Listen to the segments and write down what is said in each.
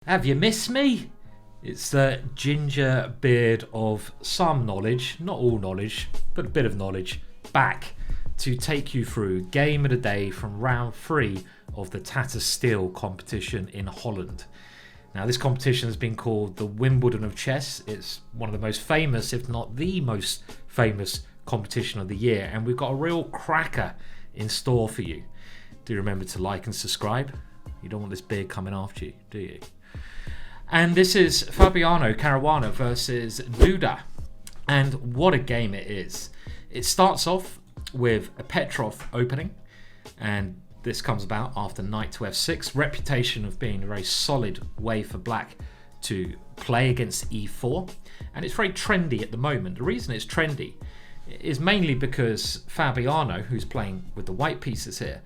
Have you missed me? It's the ginger beard of some knowledge, not all knowledge, but a bit of knowledge, back to take you through game of the day from round 3 of the Tata Steel competition in Holland. Now, this competition has been called the Wimbledon of chess. It's one of the most famous, if not the most famous competition of the year, and we've got a real cracker in store for you. Do remember to like and subscribe. You don't want this beard coming after you, do you? And this is Fabiano Caruana versus Duda. And what a game it is. It starts off with a Petrov opening, and this comes about after knight to f6. Reputation of being a very solid way for black to play against e4. And it's very trendy at the moment. The reason it's trendy is mainly because Fabiano, who's playing with the white pieces here,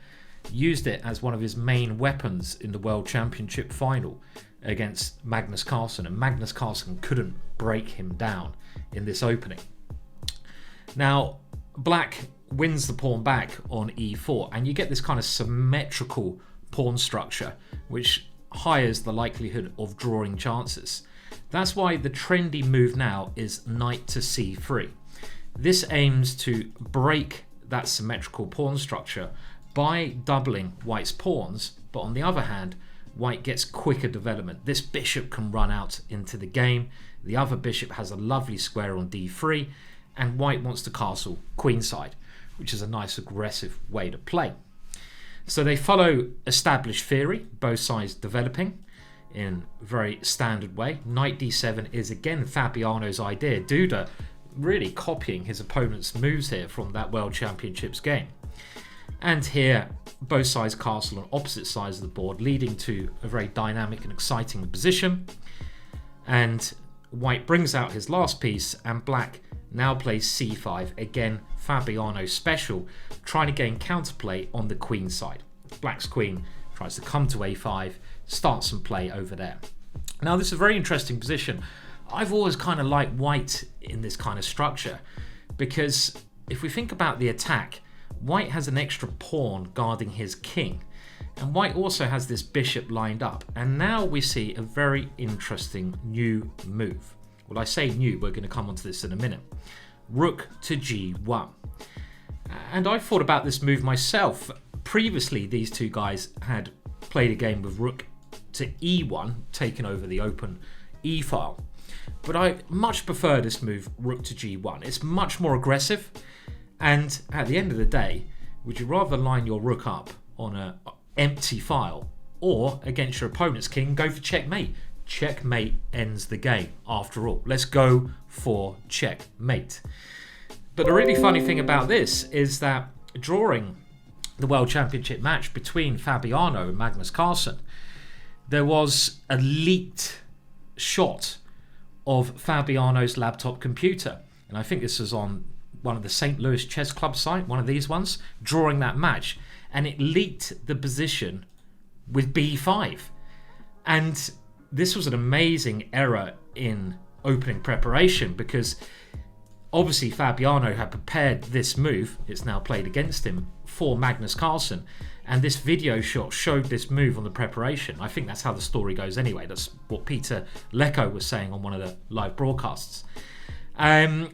used it as one of his main weapons in the World Championship final against Magnus Carlsen, and Magnus Carlsen couldn't break him down in this opening. Now, black wins the pawn back on e4, and you get this kind of symmetrical pawn structure which highes the likelihood of drawing chances. That's why the trendy move now is knight to c3. This aims to break that symmetrical pawn structure by doubling white's pawns, but on the other hand, white gets quicker development. This bishop can run out into the game. The other bishop has a lovely square on d3, and white wants to castle queenside, which is a nice aggressive way to play. So they follow established theory, both sides developing in a very standard way. Knight d7 is again Fabiano's idea. Duda really copying his opponent's moves here from that World Championships game. And here, both sides castle on opposite sides of the board, leading to a very dynamic and exciting position. And white brings out his last piece, and black now plays c5. Again, Fabiano special, trying to gain counterplay on the queen side. Black's queen tries to come to a5, starts some play over there. Now, this is a very interesting position. I've always kind of liked white in this kind of structure, because if we think about the attack, white has an extra pawn guarding his king, and white also has this bishop lined up. And now we see a very interesting new move. Well, I say new, we're going to come onto this in a minute. Rook to g1. And I thought about this move myself. Previously, these two guys had played a game with rook to e1, taken over the open e file. But I much prefer this move, rook to g1. It's much more aggressive. And at the end of the day, would you rather line your rook up on an empty file, or against your opponent's king, go for checkmate? Checkmate ends the game after all. Let's go for checkmate. But the really funny thing about this is that during the World Championship match between Fabiano and Magnus Carlsen, there was a leaked shot of Fabiano's laptop computer. And I think this was on one of the St. Louis Chess Club site, one of these ones, drawing that match. And it leaked the position with b5. And this was an amazing error in opening preparation, because obviously Fabiano had prepared this move, it's now played against him, for Magnus Carlsen. And this video shot showed this move on the preparation. I think that's how the story goes anyway. That's what Peter Lecco was saying on one of the live broadcasts. And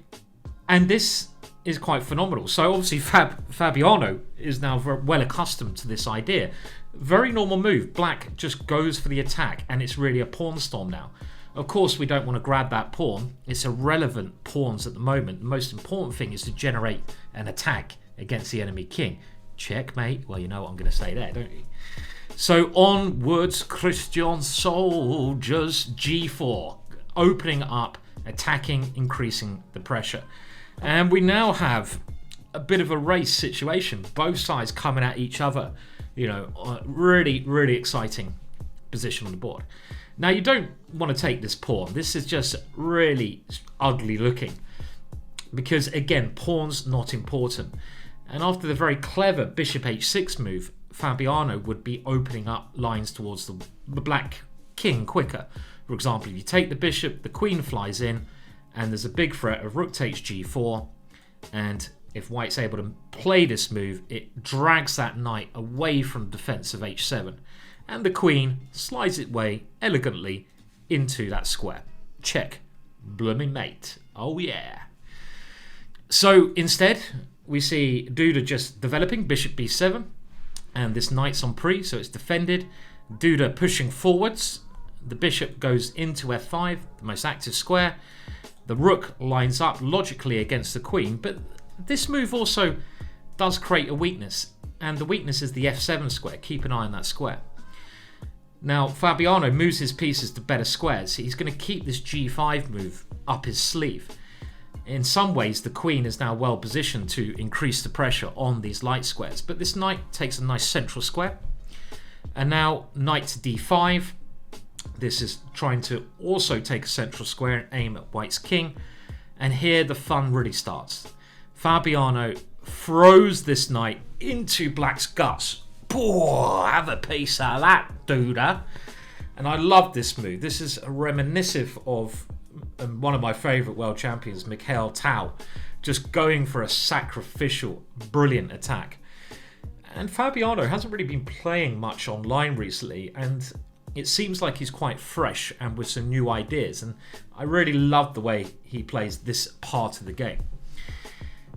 this is quite phenomenal. So obviously Fabiano is now very well accustomed to this idea. Very normal move. Black just goes for the attack, and it's really a pawn storm now. Of course, we don't want to grab that pawn. It's irrelevant pawns at the moment. The most important thing is to generate an attack against the enemy king. Checkmate. Well, you know what I'm going to say there, don't you? So onwards, Christian soldiers, g4. Opening up, attacking, increasing the pressure. And we now have a bit of a race situation. Both sides coming at each other. You know, really, really exciting position on the board. Now, you don't want to take this pawn. This is just really ugly looking. Because, again, pawn's not important. And after the very clever bishop h6 move, Fabiano would be opening up lines towards the black king quicker. For example, if you take the bishop, the queen flies in, and there's a big threat of rook takes g4, and if white's able to play this move, it drags that knight away from defense of h7, and the queen slides its way elegantly into that square. Check. Blooming mate. Oh yeah. So instead, we see Duda just developing bishop b7, and this knight's on pre, so it's defended. Duda pushing forwards. The bishop goes into f5, the most active square. The rook lines up logically against the queen, but this move also does create a weakness, and the weakness is the f7 square. Keep an eye on that square. Now, Fabiano moves his pieces to better squares. He's going to keep this g5 move up his sleeve. In some ways, the queen is now well positioned to increase the pressure on these light squares, but this knight takes a nice central square. And now knight to d5. This is trying to also take a central square and aim at white's king. And here the fun really starts. Fabiano throws this knight into black's guts. Have a piece of that, Duda. And I love this move. This is reminiscent of one of my favourite world champions, Mikhail Tal, just going for a sacrificial, brilliant attack. And Fabiano hasn't really been playing much online recently, and it seems like he's quite fresh and with some new ideas, and I really love the way he plays this part of the game.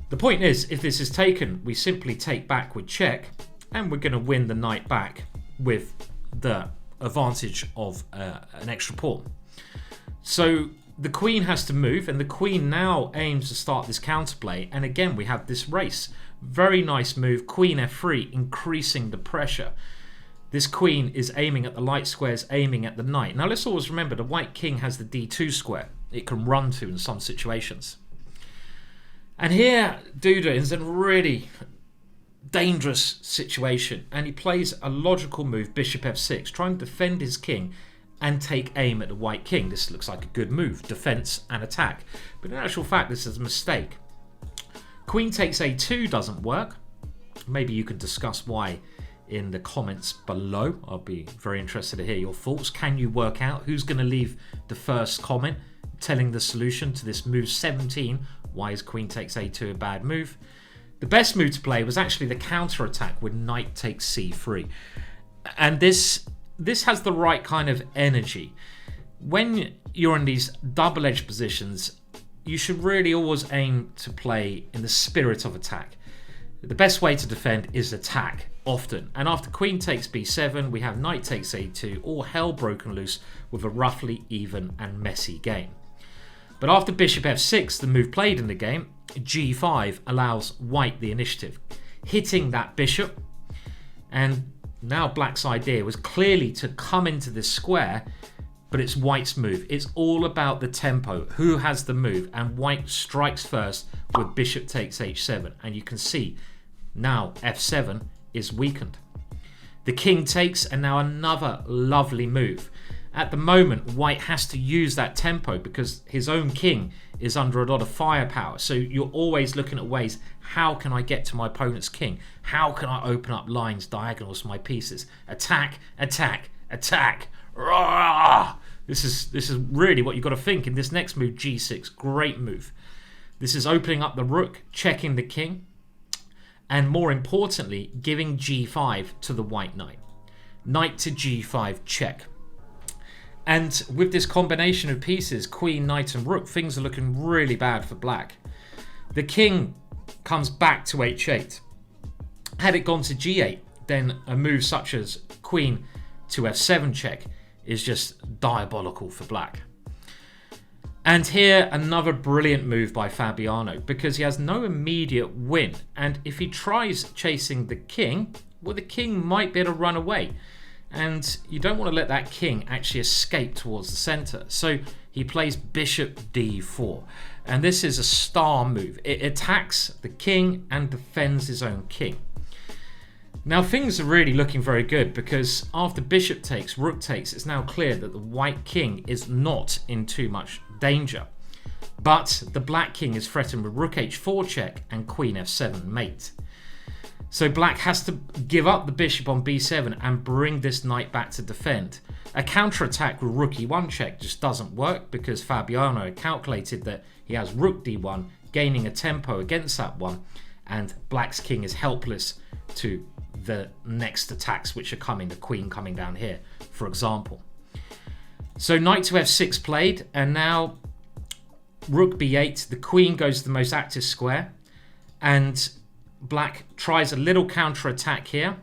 The point is, if this is taken, we simply take back with check, and we're going to win the knight back with the advantage of an extra pawn. So the queen has to move, and the queen now aims to start this counterplay, and again we have this race. Very nice move, queen f3, increasing the pressure. This queen is aiming at the light squares, aiming at the knight. Now let's always remember the white king has the d2 square it can run to in some situations. And here Duda is in a really dangerous situation, and he plays a logical move, bishop f6, trying to defend his king and take aim at the white king. This looks like a good move, defense and attack, but in actual fact this is a mistake. Queen takes a2 doesn't work. Maybe you can discuss why in the comments below. I'll be very interested to hear your thoughts. Can you work out who's going to leave the first comment telling the solution to this move 17? Why is queen takes a2 a bad move? The best move to play was actually the counter attack with knight takes c3, and this has the right kind of energy. When you're in these double-edged positions, you should really always aim to play in the spirit of attack. The best way to defend is attack often, and after queen takes b7 we have knight takes a2, all hell broken loose with a roughly even and messy game. But after bishop f6, the move played in the game, g5 allows white the initiative, hitting that bishop. And now black's idea was clearly to come into this square, but it's white's move. It's all about the tempo, who has the move, and white strikes first with bishop takes h7, and you can see now f7 is weakened. The king takes, and now another lovely move. At the moment, white has to use that tempo because his own king is under a lot of firepower. So you're always looking at ways, how can I get to my opponent's king? How can I open up lines, diagonals for my pieces? Attack, attack, attack. Rah! This is really what you've got to think in this next move, g6. Great move. This is opening up the rook, checking the king, and more importantly, giving g5 to the white knight. Knight to g5 check. And with this combination of pieces, queen, knight and rook, things are looking really bad for black. The king comes back to h8. Had it gone to g8, then a move such as queen to f7 check is just diabolical for black. And here another brilliant move by Fabiano, because he has no immediate win, and if he tries chasing the king, well, the king might be able to run away, and you don't want to let that king actually escape towards the center. So he plays bishop d4, and this is a star move. It attacks the king and defends his own king. Now things are really looking very good, because after bishop takes, rook takes, it's now clear that the white king is not in too much danger. But the black king is threatened with rook h4 check and queen f7 mate. So black has to give up the bishop on b7 and bring this knight back to defend. A counterattack with rook e1 check just doesn't work, because Fabiano calculated that he has rook d1, gaining a tempo against that one, and black's king is helpless to the next attacks which are coming, the queen coming down here, for example. So knight to f6 played, and now rook b8, the queen goes to the most active square, and black tries a little counter attack here,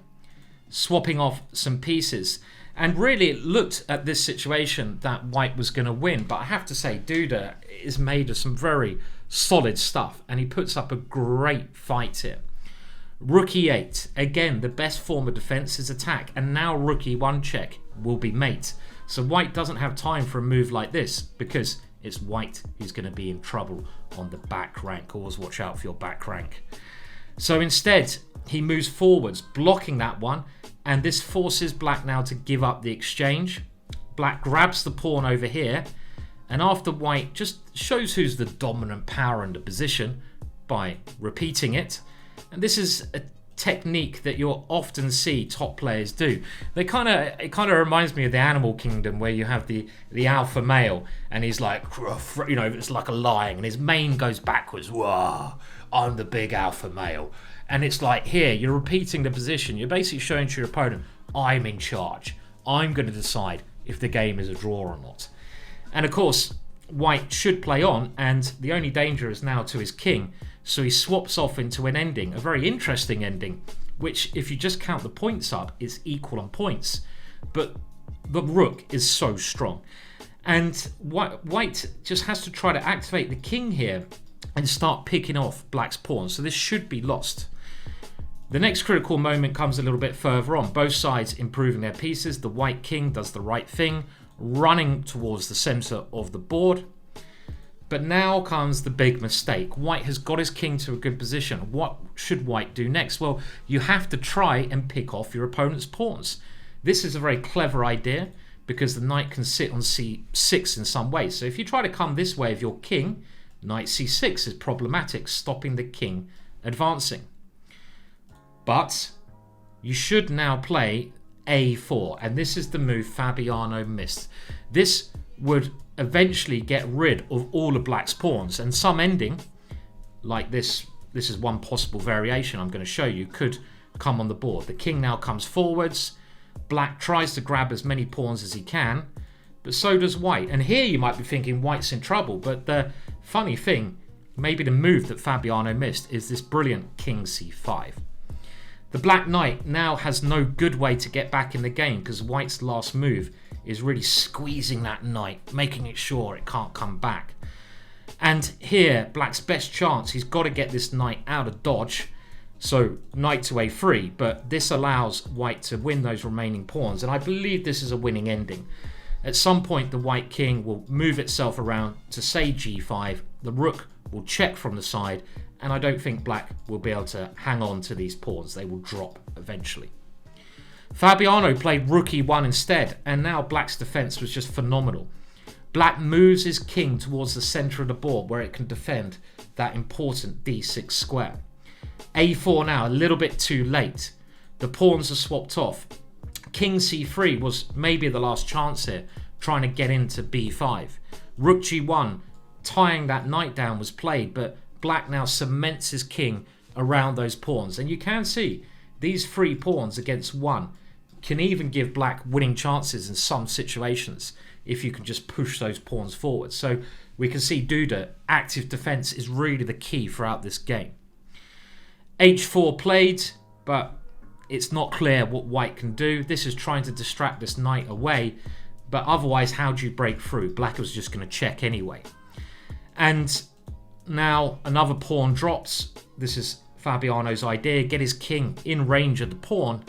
swapping off some pieces. And really it looked at this situation that white was going to win, but I have to say Duda is made of some very solid stuff, and he puts up a great fight here. Rook e8, again the best form of defense is attack, and now rook e1 check will be mate. So white doesn't have time for a move like this, because it's white who's going to be in trouble on the back rank. Always watch out for your back rank. So instead he moves forwards, blocking that one, and this forces black now to give up the exchange. Black grabs the pawn over here, and after white just shows who's the dominant power in the position by repeating it. And this is a technique that you'll often see top players do. It kind of reminds me of the Animal Kingdom, where you have the alpha male, and he's like, you know, it's like a lion, and his mane goes backwards. Whoa, I'm the big alpha male. And it's like here, you're repeating the position. You're basically showing to your opponent, I'm in charge. I'm going to decide if the game is a draw or not. And of course, white should play on, and the only danger is now to his king. So he swaps off into an ending, a very interesting ending, which if you just count the points up, is equal on points. But the rook is so strong. And white just has to try to activate the king here and start picking off black's pawns. So this should be lost. The next critical moment comes a little bit further on. Both sides improving their pieces. The white king does the right thing, running towards the center of the board. But now comes the big mistake. White has got his king to a good position. What should white do next? Well, you have to try and pick off your opponent's pawns. This is a very clever idea, because the knight can sit on c6 in some way. So if you try to come this way of your king, knight c6 is problematic, stopping the king advancing. But you should now play a4, and this is the move Fabiano missed. This would eventually get rid of all of black's pawns, and some ending like this is one possible variation I'm going to show you, could come on the board. The king now comes forwards, black tries to grab as many pawns as he can, but so does white. And here you might be thinking white's in trouble, but the funny thing, maybe the move that Fabiano missed, is this brilliant king c5. The black knight now has no good way to get back in the game, because white's last move is really squeezing that knight, making it sure it can't come back. And here, black's best chance, he's got to get this knight out of dodge. So knight to a3, but this allows white to win those remaining pawns, and I believe this is a winning ending. At some point the white king will move itself around to say g5, the rook will check from the side, and I don't think black will be able to hang on to these pawns. They will drop eventually. Fabiano played rook e1 instead, and now black's defense was just phenomenal. Black moves his king towards the center of the board where it can defend that important d6 square. a4 now, a little bit too late. The pawns are swapped off. King c3 was maybe the last chance here, trying to get into b5. Rook g1, tying that knight down, was played, but black now cements his king around those pawns. And you can see these 3 pawns against 1 can even give black winning chances in some situations if you can just push those pawns forward. So we can see Duda, active defense is really the key throughout this game. h4 played, but it's not clear what white can do. This is trying to distract this knight away, but otherwise how do you break through? Black was just going to check anyway. And now another pawn drops. This is Fabiano's idea, get his king in range of the pawn,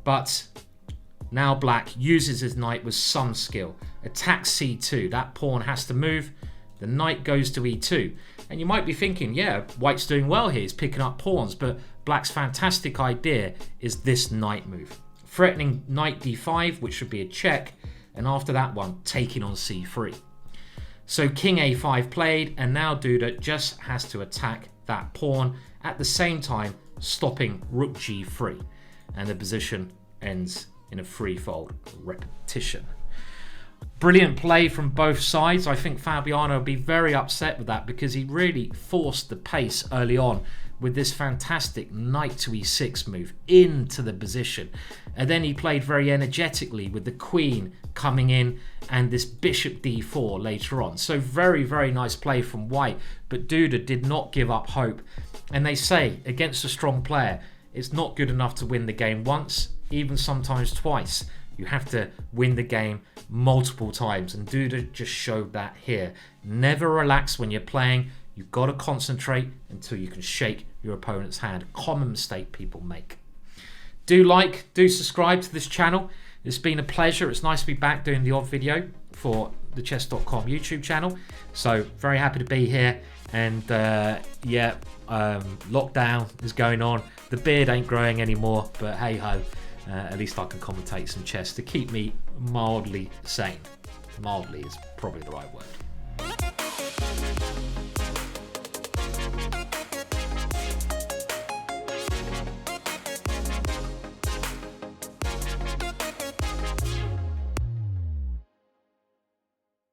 but now black uses his knight with some skill. Attacks c2, that pawn has to move. The knight goes to e2, and you might be thinking, yeah, white's doing well here, he's picking up pawns, but black's fantastic idea is this knight move. Threatening knight d5, which should be a check, and after that one, taking on c3. So king a5 played, and now Duda just has to attack that pawn, at the same time stopping rook g3, and the position ends in a threefold repetition. Brilliant play from both sides. I think Fabiano will be very upset with that, because he really forced the pace early on with this fantastic knight to e6 move into the position. And then he played very energetically with the queen coming in and this bishop d4 later on. So very, very nice play from white. But Duda did not give up hope. And they say, against a strong player, it's not good enough to win the game once, even sometimes twice. You have to win the game multiple times. And Duda just showed that here. Never relax when you're playing. You've got to concentrate until you can shake your opponent's hand. Common mistake people make. Do like, do subscribe to this channel. It's been a pleasure. It's nice to be back doing the odd video for the Chess.com YouTube channel. So very happy to be here. And lockdown is going on. The beard ain't growing anymore, but hey ho, at least I can commentate some chess to keep me mildly sane. Mildly is probably the right word.